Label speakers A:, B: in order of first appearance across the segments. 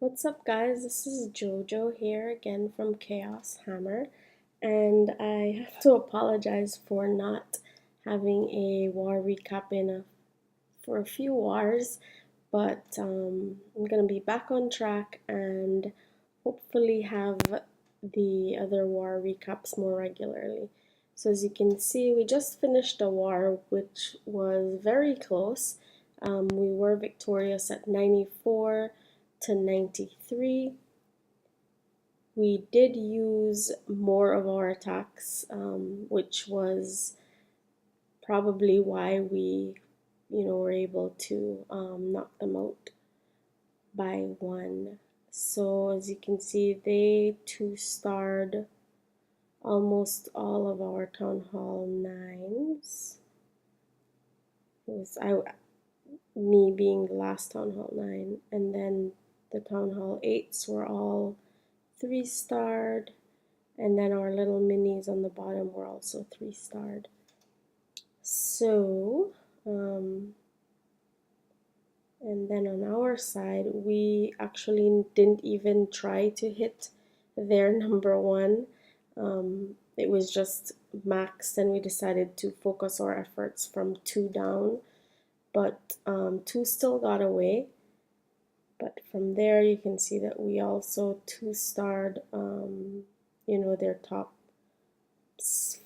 A: What's up, guys? This is JoJo here again from Chaos Hammer, and I have to apologize for not having a war recap for a few wars, but I'm gonna be back on track and hopefully have the other war recaps more regularly. So as you can see, we just finished a war which was very close. We were victorious at 94 to 93. We did use more of our attacks, which was probably why we, were able to knock them out by one. So as you can see, they two-starred almost all of our Town Hall 9s. It was me being the last Town Hall 9, and then the Town Hall 8s were all 3-starred, and then our little minis on the bottom were also 3-starred. So, and then on our side, we actually didn't even try to hit their number one. It was just maxed, and we decided to focus our efforts from 2 down, but 2 still got away. But from there, you can see that we also 2-starred, their top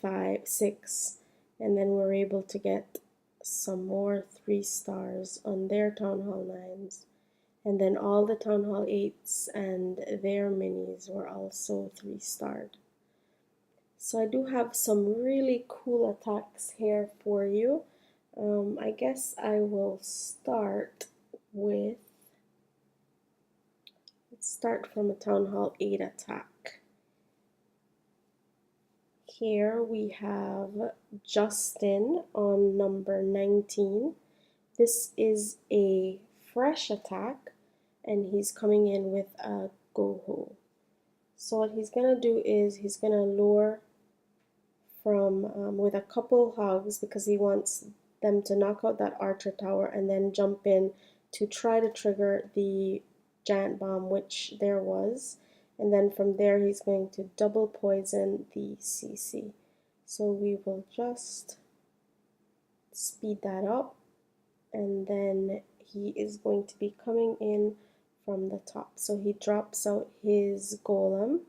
A: 5, 6, and then we're able to get some more 3-stars on their Town Hall 9s. And then all the Town Hall 8s and their minis were also 3-starred. So I do have some really cool attacks here for you. I guess I will start with, let's start from a Town Hall 8 attack. Here we have Justin on number 19. This is a fresh attack, and he's coming in with a GoHo. So what he's going to do is he's going to lure from with a couple hogs because he wants them to knock out that archer tower and then jump in to try to trigger the giant bomb, which there was. And then from there he's going to double poison the CC. So we will just speed that up, and then he is going to be coming in from the top. So he drops out his golem,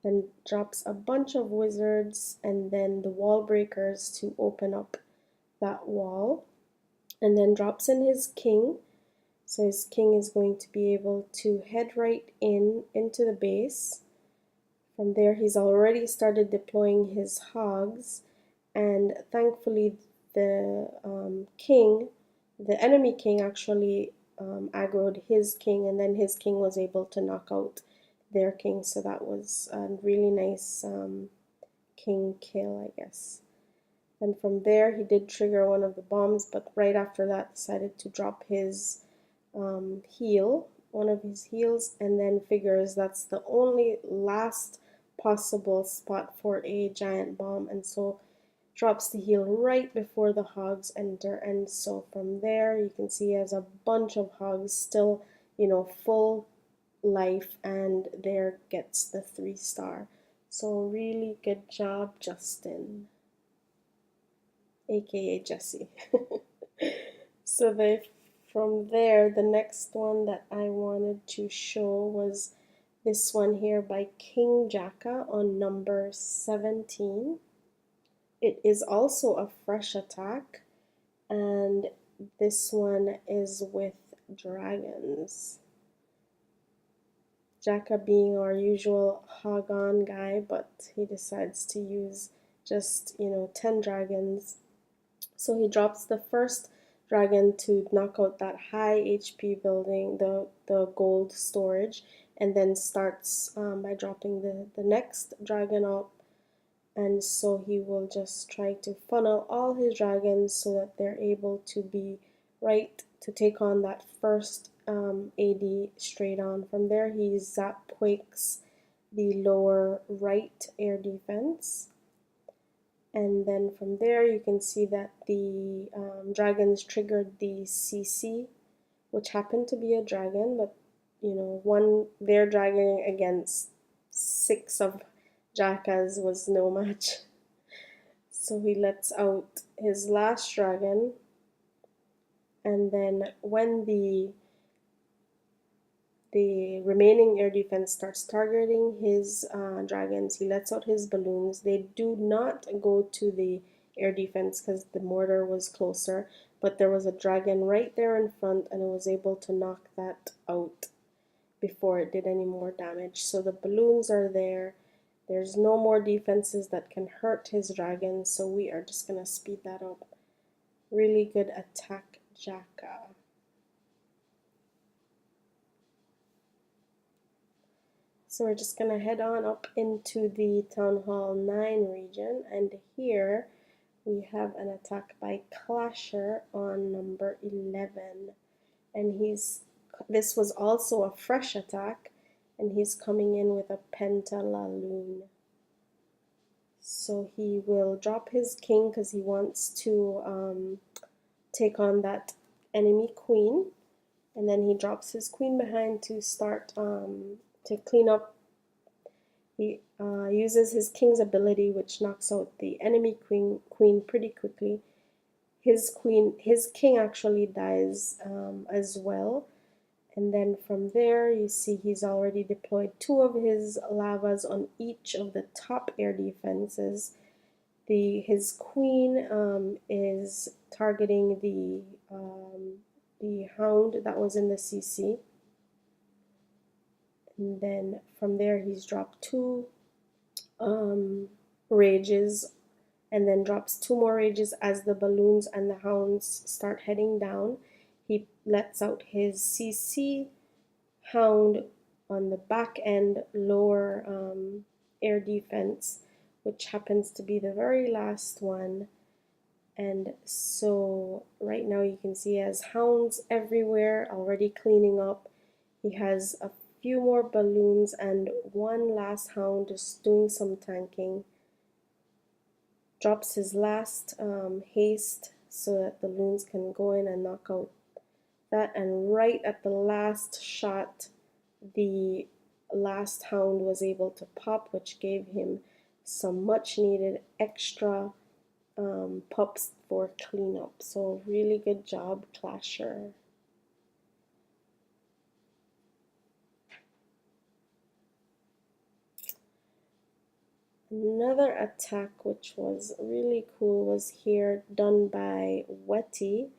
A: then drops a bunch of wizards and then the wall breakers to open up that wall, and then drops in his king. So his king is going to be able to head right into the base. From there, he's already started deploying his hogs, and thankfully the the enemy king actually aggroed his king, and then his king was able to knock out their king. So that was a really nice king kill, I guess. And from there, he did trigger one of the bombs, but right after that decided to drop his one of his heals, and then figures that's the only last possible spot for a giant bomb, and so drops the heal right before the hogs enter. And so from there, you can see he has a bunch of hogs still, full life, and there gets the 3-star. So really good job, Justin, aka Jesse. So from there, the next one that I wanted to show was this one here by King Jacka on number 17. It is also a fresh attack, and this one is with dragons. Jacka being our usual hog-on guy, but he decides to use just, 10 dragons. So he drops the first dragon to knock out that high HP building, the gold storage, and then starts by dropping the next dragon up. And so he will just try to funnel all his dragons so that they're able to be right to take on that first AD straight on. From there, he zap quakes the lower right air defense. And then from there, you can see that the dragons triggered the CC, which happened to be a dragon, but their dragon against 6 of Jacka's was no match. So he lets out his last dragon, and then when the remaining air defense starts targeting his dragons, he lets out his balloons. They do not go to the air defense because the mortar was closer, but there was a dragon right there in front, and it was able to knock that out before it did any more damage. So the balloons are there. There's no more defenses that can hurt his dragon, so we are just going to speed that up. Really good attack, Jacka. So we're just going to head on up into the Town Hall 9 region, and here we have an attack by Clasher on number 11. And this was also a fresh attack, and he's coming in with a Pentalaloon. So he will drop his king because he wants to take on that enemy queen, and then he drops his queen behind to start to clean up. He uses his king's ability, which knocks out the enemy queen pretty quickly. His king actually dies as well. And then from there, you see he's already deployed 2 of his lavas on each of the top air defenses. His queen is targeting the hound that was in the CC. And then from there, he's dropped 2 rages, and then drops 2 more rages as the balloons and the hounds start heading down. He lets out his CC hound on the back end lower air defense, which happens to be the very last one. And so right now you can see he has hounds everywhere already cleaning up. He has a few more balloons and 1 last hound just doing some tanking. Drops his last haste so that the loons can go in and knock out that, and right at the last shot the last hound was able to pop, which gave him some much needed extra pups for cleanup. So really good job, Clasher. Another attack which was really cool was here done by Wetty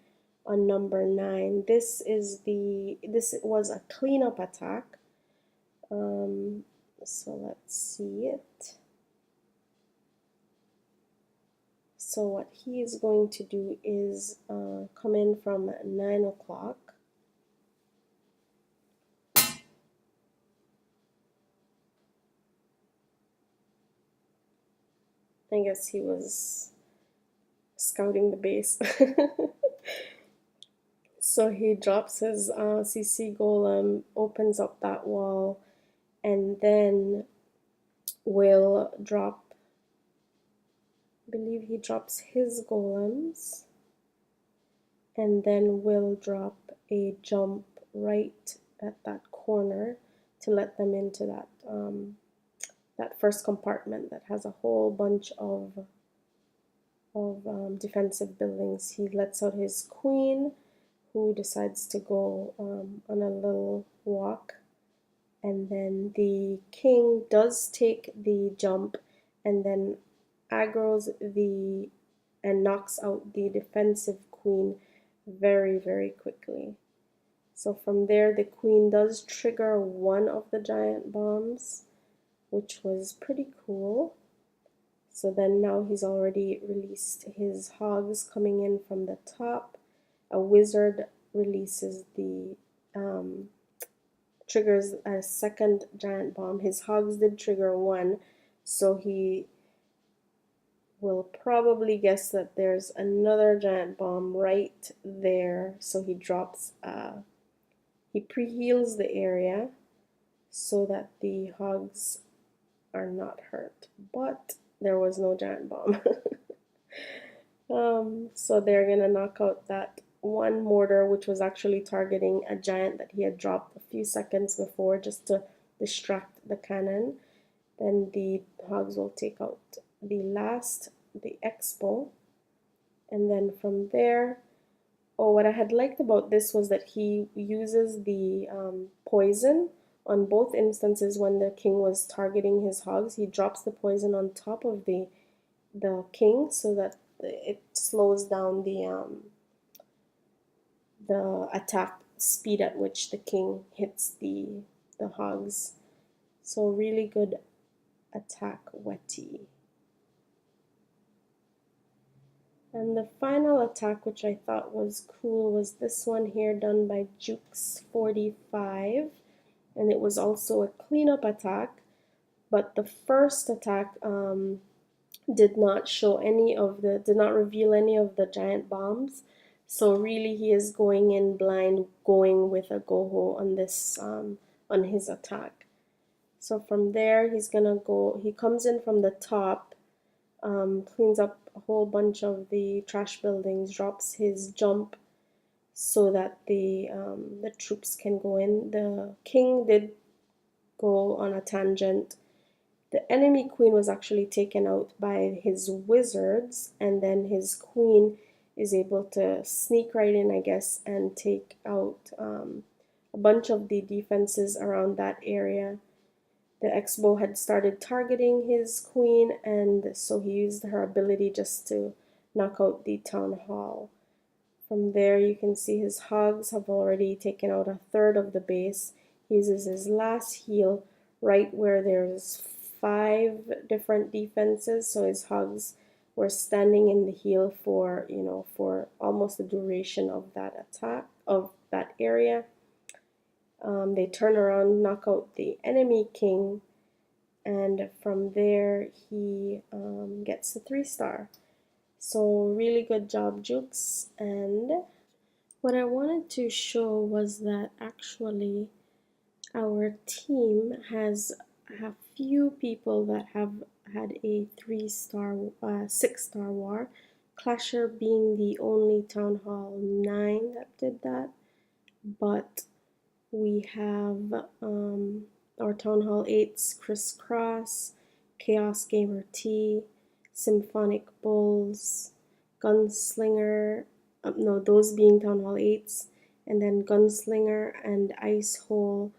A: on number 9. This was a cleanup attack. So let's see it. So what he is going to do is come in from 9 o'clock. I guess he was scouting the base. So he drops his CC golem, opens up that wall, and then will drop, I believe he drops his golems, and then will drop a jump right at that corner to let them into that that first compartment that has a whole bunch of defensive buildings. He lets out his queen, who decides to go on a little walk, and then the king does take the jump and then aggroes and knocks out the defensive queen very, very quickly. So from there, the queen does trigger 1 of the giant bombs, which was pretty cool. So then now he's already released his hogs coming in from the top. A wizard releases triggers a second giant bomb. His hogs did trigger 1, so he will probably guess that there's another giant bomb right there. So he drops, he pre-heals the area so that the hogs are not hurt. But there was no giant bomb. So they're gonna knock out that one mortar, which was actually targeting a giant that he had dropped a few seconds before just to distract the cannon. Then the hogs will take out the expo, and then from there, oh, what I had liked about this was that he uses the poison on both instances. When the king was targeting his hogs, he drops the poison on top of the king so that it slows down the attack speed at which the king hits the hogs. So really good attack, Wetty. And the final attack, which I thought was cool, was this one here done by Jukes45, and it was also a cleanup attack. But the first attack did not reveal any of the giant bombs. So really, he is going in blind, going with a GoHo on this on his attack. So from there, he's gonna go. He comes in from the top, cleans up a whole bunch of the trash buildings, drops his jump so that the troops can go in. The king did go on a tangent. The enemy queen was actually taken out by his wizards, and then his queen is able to sneak right in, I guess, and take out a bunch of the defenses around that area. The Expo had started targeting his queen, and so he used her ability just to knock out the town hall. From there, you can see his hogs have already taken out a third of the base. He uses his last heal right where there's 5 different defenses, so his hogs were standing in the heal for, for almost the duration of that attack, of that area. They turn around, knock out the enemy king, and from there he gets the 3-star. So really good job, Jukes. And what I wanted to show was that actually our team has a few people that have had a 3-star, 6-star war. Clasher being the only Town Hall 9 that did that, but we have our Town Hall 8s, Crisscross, Chaos Gamer T, Symphonic Bulls, Gunslinger, no, those being Town Hall 8s, and then Gunslinger and Ice Hole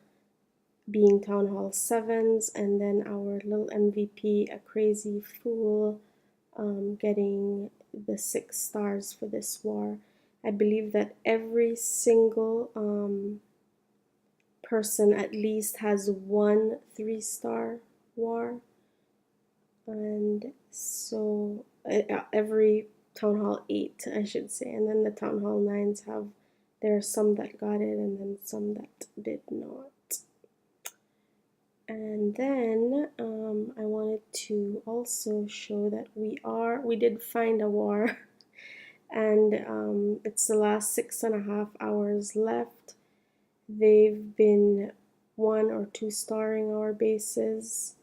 A: being Town Hall 7s, and then our little MVP, a Crazy Fool, getting the 6 stars for this war. I believe that every single person at least has 1 3-star war, and so every Town Hall 8, I should say, and then the Town Hall 9s have, there are some that got it and then some that did not. And then I wanted to also show that we did find a war, and it's the last 6.5 hours left. They've been 1 or 2 starring our bases,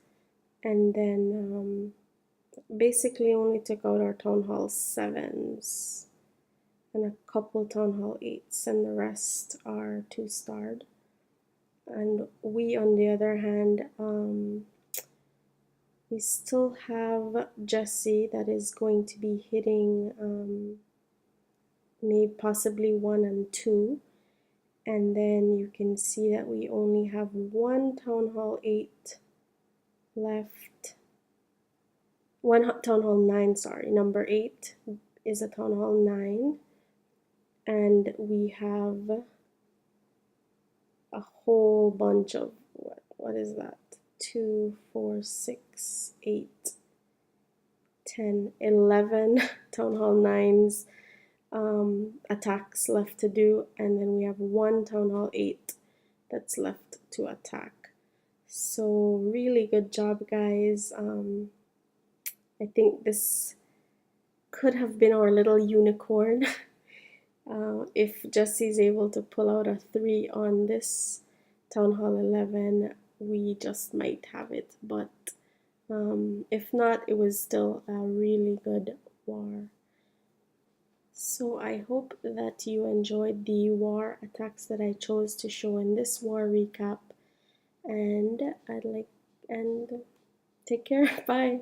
A: and then basically only took out our Town Hall 7s and a couple Town Hall 8s, and the rest are 2-starred. And we, on the other hand, we still have Jesse that is going to be hitting maybe possibly 1 and 2. And then you can see that we only have 1 Town Hall 8 left. 1 Town Hall 9, sorry. Number 8 is a Town Hall 9. And we have a whole bunch of, what is that? 2, 4, 6, 8, 10, 11 Town Hall 9s attacks left to do, and then we have 1 Town Hall 8 that's left to attack. So really good job, guys. I think this could have been our little unicorn. If Jesse's able to pull out a 3 on this Town Hall 11, we just might have it, but if not, it was still a really good war. So I hope that you enjoyed the war attacks that I chose to show in this war recap, and and take care. Bye.